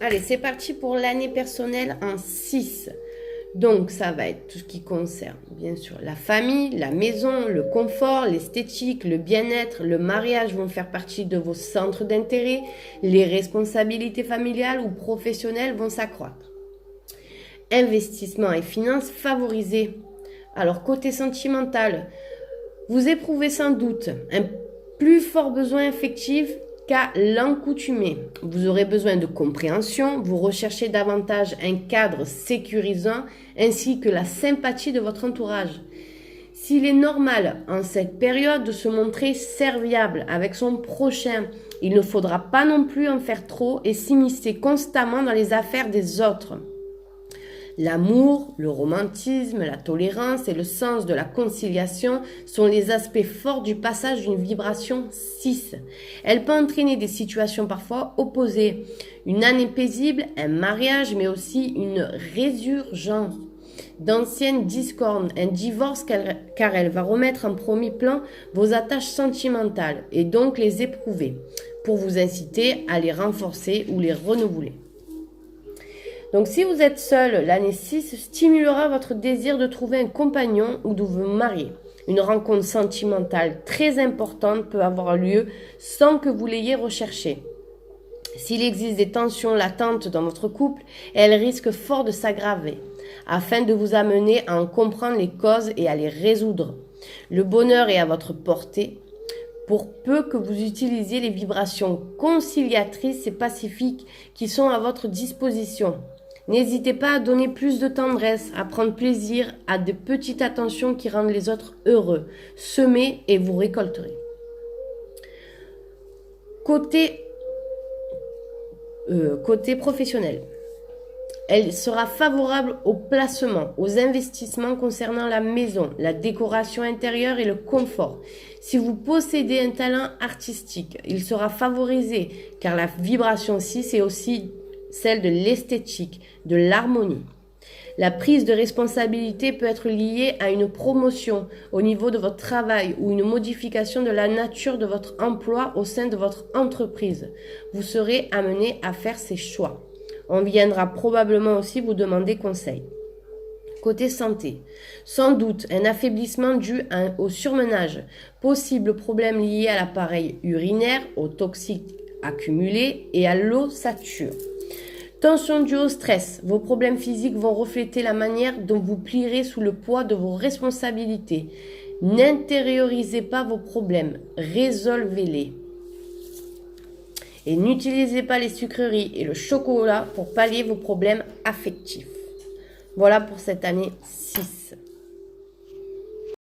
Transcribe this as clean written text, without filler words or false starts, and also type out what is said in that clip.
Allez, c'est parti pour l'année personnelle en 6. Donc, ça va être tout ce qui concerne, bien sûr, la famille, la maison, le confort, l'esthétique, le bien-être, le mariage vont faire partie de vos centres d'intérêt, les responsabilités familiales ou professionnelles vont s'accroître. Investissement et finances favorisés. Alors, côté sentimental, vous éprouvez sans doute un plus fort besoin affectif qu'à l'accoutumée. Vous aurez besoin de compréhension, vous recherchez davantage un cadre sécurisant ainsi que la sympathie de votre entourage. S'il est normal en cette période de se montrer serviable avec son prochain, il ne faudra pas non plus en faire trop et s'immiscer constamment dans les affaires des autres. L'amour, le romantisme, la tolérance et le sens de la conciliation sont les aspects forts du passage d'une vibration 6. Elle peut entraîner des situations parfois opposées. Une année paisible, un mariage, mais aussi une résurgence d'anciennes discordes, un divorce car elle va remettre en premier plan vos attaches sentimentales et donc les éprouver pour vous inciter à les renforcer ou les renouveler. Donc si vous êtes seul, l'année 6 stimulera votre désir de trouver un compagnon ou de vous marier. Une rencontre sentimentale très importante peut avoir lieu sans que vous l'ayez recherché. S'il existe des tensions latentes dans votre couple, elles risquent fort de s'aggraver, afin de vous amener à en comprendre les causes et à les résoudre. Le bonheur est à votre portée, pour peu que vous utilisiez les vibrations conciliatrices et pacifiques qui sont à votre disposition. N'hésitez pas à donner plus de tendresse, à prendre plaisir à de petites attentions qui rendent les autres heureux. Semez et vous récolterez. Côté professionnel, elle sera favorable aux placements, aux investissements concernant la maison, la décoration intérieure et le confort. Si vous possédez un talent artistique, il sera favorisé car la vibration 6 est aussi celle de l'esthétique, de l'harmonie. La prise de responsabilité peut être liée à une promotion au niveau de votre travail ou une modification de la nature de votre emploi au sein de votre entreprise. Vous serez amené à faire ces choix. On viendra probablement aussi vous demander conseil. Côté santé, sans doute un affaiblissement dû au surmenage, possibles problèmes liés à l'appareil urinaire, aux toxiques accumulés et à l'ossature. Tension due au stress, vos problèmes physiques vont refléter la manière dont vous plierez sous le poids de vos responsabilités. N'intériorisez pas vos problèmes, résolvez-les. Et n'utilisez pas les sucreries et le chocolat pour pallier vos problèmes affectifs. Voilà pour cette année 6.